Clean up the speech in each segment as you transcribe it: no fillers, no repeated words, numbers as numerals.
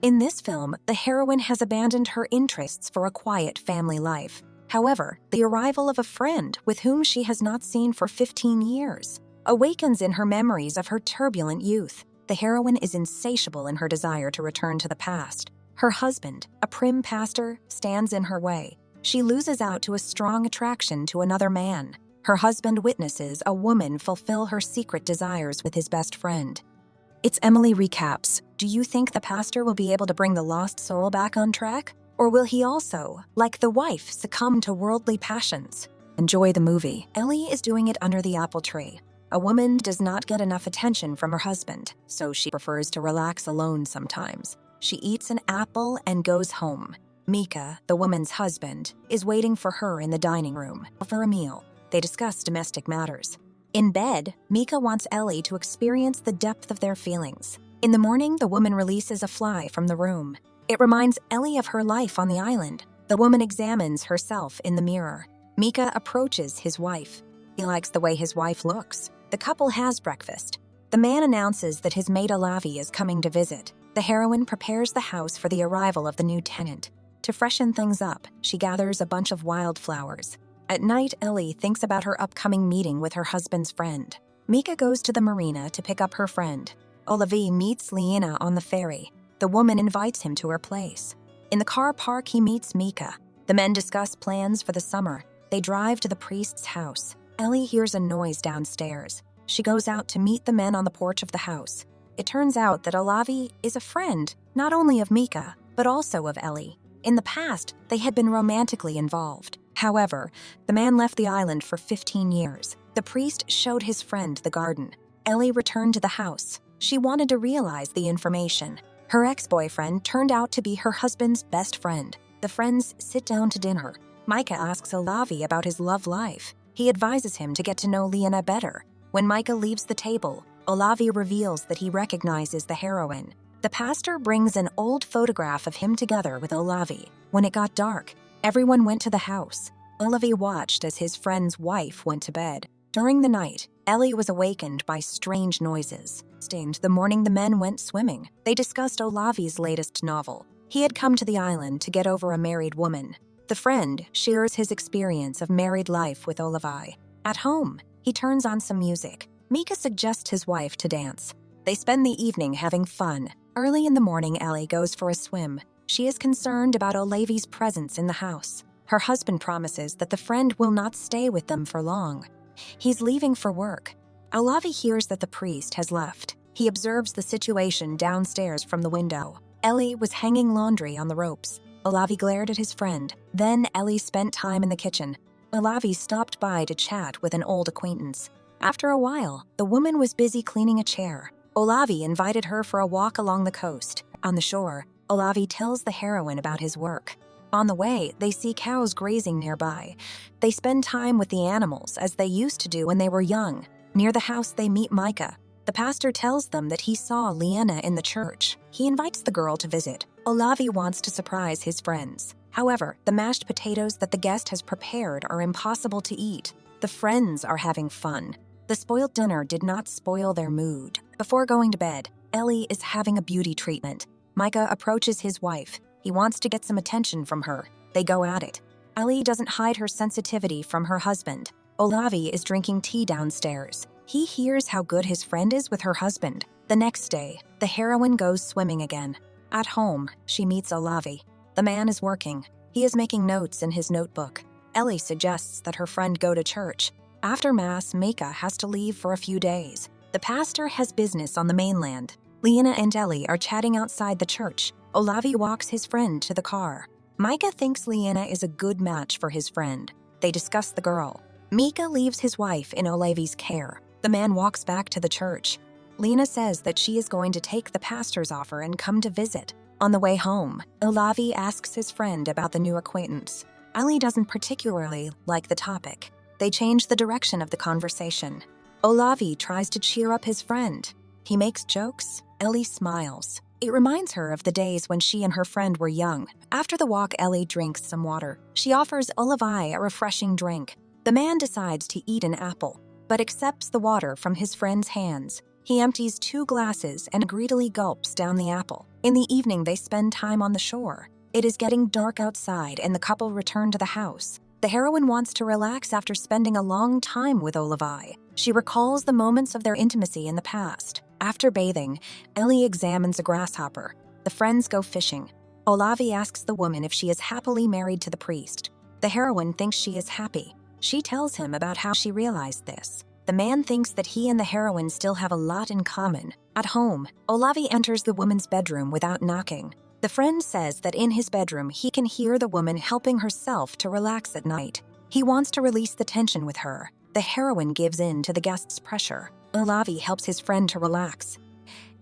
In this film, the heroine has abandoned her interests for a quiet family life. However, the arrival of a friend with whom she has not seen for 15 years awakens in her memories of her turbulent youth. The heroine is insatiable in her desire to return to the past. Her husband, a prim pastor, stands in her way. She loses out to a strong attraction to another man. Her husband witnesses a woman fulfill her secret desires with his best friend. It's Emily recaps. Do you think the pastor will be able to bring the lost soul back on track? Or will he also, like the wife, succumb to worldly passions? Enjoy the movie. Ellie is doing it under the apple tree. A woman does not get enough attention from her husband, so she prefers to relax alone sometimes. She eats an apple and goes home. Mika, the woman's husband, is waiting for her in the dining room for a meal. They discuss domestic matters. In bed, Mika wants Ellie to experience the depth of their feelings. In the morning, the woman releases a fly from the room. It reminds Ellie of her life on the island. The woman examines herself in the mirror. Mika approaches his wife. He likes the way his wife looks. The couple has breakfast. The man announces that his maid Olavi is coming to visit. The heroine prepares the house for the arrival of the new tenant. To freshen things up, she gathers a bunch of wildflowers. At night, Ellie thinks about her upcoming meeting with her husband's friend. Mika goes to the marina to pick up her friend. Olavi meets Liena on the ferry. The woman invites him to her place. In the car park, he meets Mika. The men discuss plans for the summer. They drive to the priest's house. Ellie hears a noise downstairs. She goes out to meet the men on the porch of the house. It turns out that Olavi is a friend, not only of Mika, but also of Ellie. In the past, they had been romantically involved. However, the man left the island for 15 years. The priest showed his friend the garden. Ellie returned to the house. She wanted to realize the information. Her ex-boyfriend turned out to be her husband's best friend. The friends sit down to dinner. Mika asks Olavi about his love life. He advises him to get to know Liena better. When Mika leaves the table, Olavi reveals that he recognizes the heroine. The pastor brings an old photograph of him together with Olavi. When it got dark, everyone went to the house. Olavi watched as his friend's wife went to bed. During the night, Ellie was awakened by strange noises. The morning the men went swimming. They discussed Olavi's latest novel. He had come to the island to get over a married woman. The friend shares his experience of married life with Olavi. At home, he turns on some music. Mika suggests his wife to dance. They spend the evening having fun. Early in the morning, Ellie goes for a swim. She is concerned about Olavi's presence in the house. Her husband promises that the friend will not stay with them for long. He's leaving for work. Olavi hears that the priest has left. He observes the situation downstairs from the window. Ellie was hanging laundry on the ropes. Olavi glared at his friend. Then Ellie spent time in the kitchen. Olavi stopped by to chat with an old acquaintance. After a while, the woman was busy cleaning a chair. Olavi invited her for a walk along the coast. On the shore, Olavi tells the heroine about his work. On the way, they see cows grazing nearby. They spend time with the animals as they used to do when they were young. Near the house, they meet Mika. The pastor tells them that he saw Liena in the church. He invites the girl to visit. Olavi wants to surprise his friends. However, the mashed potatoes that the guest has prepared are impossible to eat. The friends are having fun. The spoiled dinner did not spoil their mood. Before going to bed, Ellie is having a beauty treatment. Mika approaches his wife. He wants to get some attention from her. They go at it. Ellie doesn't hide her sensitivity from her husband. Olavi is drinking tea downstairs. He hears how good his friend is with her husband. The next day, the heroine goes swimming again. At home, she meets Olavi. The man is working. He is making notes in his notebook. Ellie suggests that her friend go to church. After Mass, Mika has to leave for a few days. The pastor has business on the mainland. Liena and Ellie are chatting outside the church. Olavi walks his friend to the car. Mika thinks Liena is a good match for his friend. They discuss the girl. Mika leaves his wife in Olavi's care. The man walks back to the church. Liena says that she is going to take the pastor's offer and come to visit. On the way home, Olavi asks his friend about the new acquaintance. Ellie doesn't particularly like the topic. They change the direction of the conversation. Olavi tries to cheer up his friend. He makes jokes. Ellie smiles. It reminds her of the days when she and her friend were young. After the walk, Ellie drinks some water. She offers Olavi a refreshing drink. The man decides to eat an apple, but accepts the water from his friend's hands. He empties 2 glasses and greedily gulps down the apple. In the evening, they spend time on the shore. It is getting dark outside and the couple return to the house. The heroine wants to relax after spending a long time with Olavi. She recalls the moments of their intimacy in the past. After bathing, Ellie examines a grasshopper. The friends go fishing. Olavi asks the woman if she is happily married to the priest. The heroine thinks she is happy. She tells him about how she realized this. The man thinks that he and the heroine still have a lot in common. At home, Olavi enters the woman's bedroom without knocking. The friend says that in his bedroom he can hear the woman helping herself to relax at night. He wants to release the tension with her. The heroine gives in to the guest's pressure. Olavi helps his friend to relax.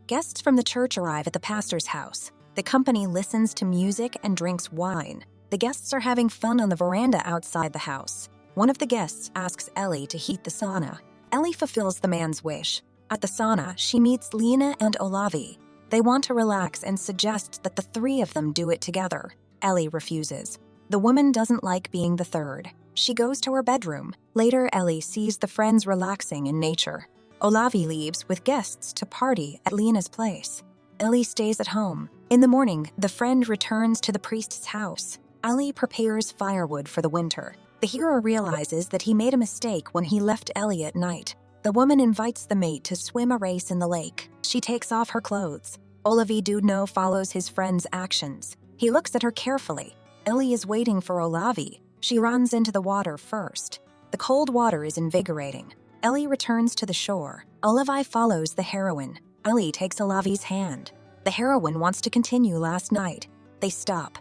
Guests from the church arrive at the pastor's house. The company listens to music and drinks wine. The guests are having fun on the veranda outside the house. One of the guests asks Ellie to heat the sauna. Ellie fulfills the man's wish. At the sauna, she meets Lena and Olavi. They want to relax and suggest that the 3 of them do it together. Ellie refuses. The woman doesn't like being the third. She goes to her bedroom. Later, Ellie sees the friends relaxing in nature. Olavi leaves with guests to party at Lena's place. Ellie stays at home. In the morning, the friend returns to the priest's house. Ellie prepares firewood for the winter. The hero realizes that he made a mistake when he left Ellie at night. The woman invites the mate to swim a race in the lake. She takes off her clothes. Olavi Dudno follows his friend's actions. He looks at her carefully. Ellie is waiting for Olavi. She runs into the water first. The cold water is invigorating. Ellie returns to the shore. Olavi follows the heroine. Ellie takes Olavi's hand. The heroine wants to continue last night. They stop.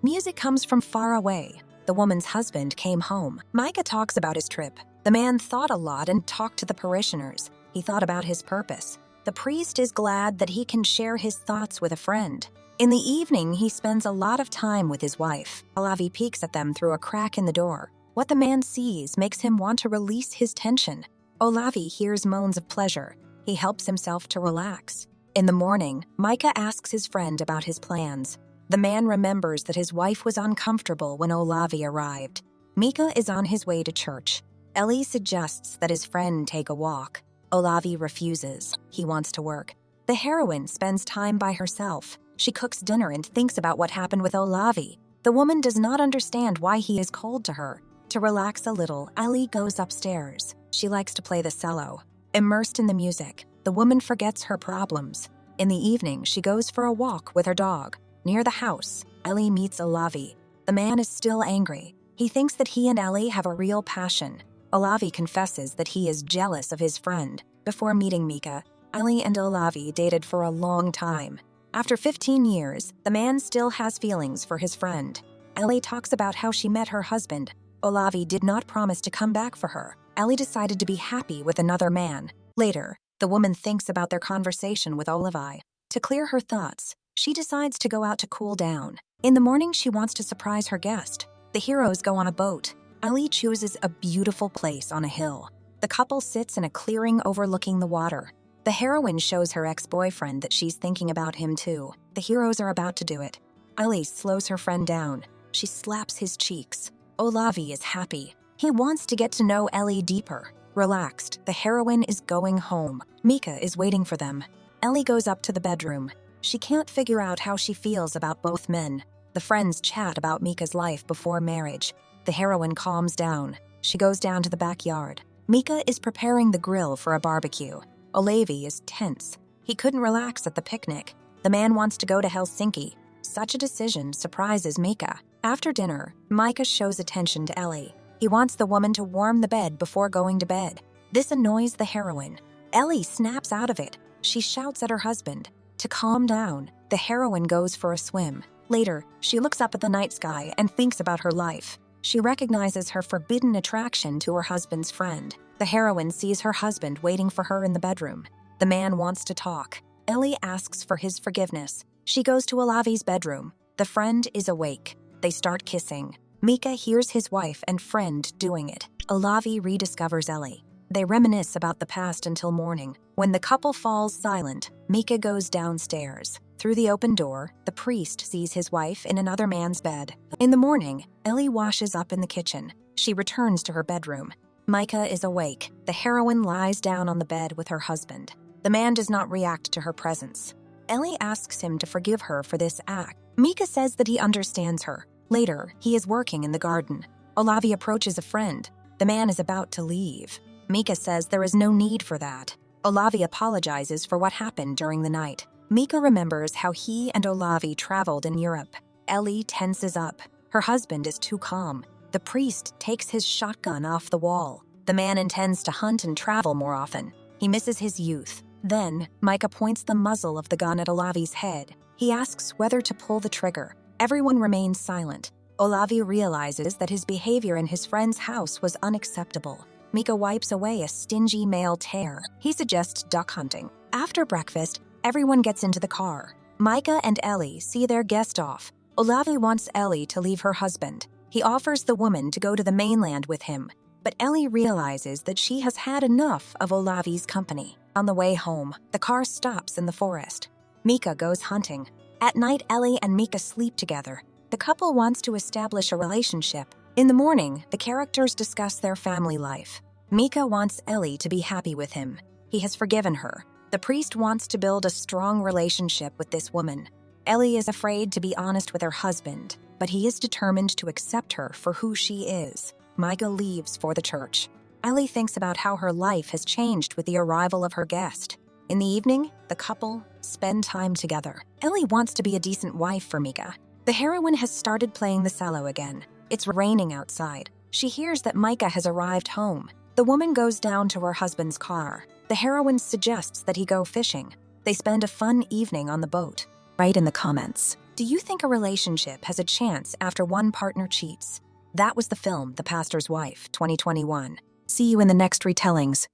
Music comes from far away. The woman's husband came home. Micah talks about his trip. The man thought a lot and talked to the parishioners. He thought about his purpose. The priest is glad that he can share his thoughts with a friend. In the evening, he spends a lot of time with his wife. Olavi peeks at them through a crack in the door. What the man sees makes him want to release his tension. Olavi hears moans of pleasure. He helps himself to relax. In the morning, Micah asks his friend about his plans. The man remembers that his wife was uncomfortable when Olavi arrived. Micah is on his way to church. Ellie suggests that his friend take a walk. Olavi refuses. He wants to work. The heroine spends time by herself. She cooks dinner and thinks about what happened with Olavi. The woman does not understand why he is cold to her. To relax a little, Ellie goes upstairs. She likes to play the cello. Immersed in the music, the woman forgets her problems. In the evening, she goes for a walk with her dog. Near the house, Ellie meets Olavi. The man is still angry. He thinks that he and Ellie have a real passion. Olavi confesses that he is jealous of his friend. Before meeting Micah, Ellie and Olavi dated for a long time. After 15 years, the man still has feelings for his friend. Ellie talks about how she met her husband. Olavi did not promise to come back for her. Ellie decided to be happy with another man. Later, the woman thinks about their conversation with Olavi. To clear her thoughts, she decides to go out to cool down. In the morning, she wants to surprise her guest. The heroes go on a boat. Ellie chooses a beautiful place on a hill. The couple sits in a clearing overlooking the water. The heroine shows her ex-boyfriend that she's thinking about him too. The heroes are about to do it. Ellie slows her friend down. She slaps his cheeks. Olavi is happy. He wants to get to know Ellie deeper. Relaxed, the heroine is going home. Micah is waiting for them. Ellie goes up to the bedroom. She can't figure out how she feels about both men. The friends chat about Micah's life before marriage. The heroine calms down. She goes down to the backyard. Micah is preparing the grill for a barbecue. Olavi is tense. He couldn't relax at the picnic. The man wants to go to Helsinki. Such a decision surprises Micah. After dinner, Micah shows attention to Ellie. He wants the woman to warm the bed before going to bed. This annoys the heroine. Ellie snaps out of it. She shouts at her husband. To calm down, the heroine goes for a swim. Later, she looks up at the night sky and thinks about her life. She recognizes her forbidden attraction to her husband's friend. The heroine sees her husband waiting for her in the bedroom. The man wants to talk. Ellie asks for his forgiveness. She goes to Olavi's bedroom. The friend is awake. They start kissing. Micah hears his wife and friend doing it. Olavi rediscovers Ellie. They reminisce about the past until morning. When the couple falls silent, Micah goes downstairs. Through the open door, the priest sees his wife in another man's bed. In the morning, Ellie washes up in the kitchen. She returns to her bedroom. Micah is awake. The heroine lies down on the bed with her husband. The man does not react to her presence. Ellie asks him to forgive her for this act. Mika says that he understands her. Later, he is working in the garden. Olavi approaches a friend. The man is about to leave. Mika says there is no need for that. Olavi apologizes for what happened during the night. Mika remembers how he and Olavi traveled in Europe. Ellie tenses up. Her husband is too calm. The priest takes his shotgun off the wall. The man intends to hunt and travel more often. He misses his youth. Then, Micah points the muzzle of the gun at Olavi's head. He asks whether to pull the trigger. Everyone remains silent. Olavi realizes that his behavior in his friend's house was unacceptable. Mika wipes away a stingy male tear. He suggests duck hunting. After breakfast, everyone gets into the car. Micah and Ellie see their guest off. Olavi wants Ellie to leave her husband. He offers the woman to go to the mainland with him. But Ellie realizes that she has had enough of Olavi's company. On the way home, the car stops in the forest. Mika goes hunting. At night, Ellie and Mika sleep together. The couple wants to establish a relationship. In the morning, the characters discuss their family life. Mika wants Ellie to be happy with him. He has forgiven her. The priest wants to build a strong relationship with this woman. Ellie is afraid to be honest with her husband, but he is determined to accept her for who she is. Micah leaves for the church. Ellie thinks about how her life has changed with the arrival of her guest. In the evening, the couple spend time together. Ellie wants to be a decent wife for Mika. The heroine has started playing the cello again. It's raining outside. She hears that Micah has arrived home. The woman goes down to her husband's car. The heroine suggests that he go fishing. They spend a fun evening on the boat. Write in the comments, do you think a relationship has a chance after one partner cheats? That was the film The Pastor's Wife, 2021. See you in the next retellings.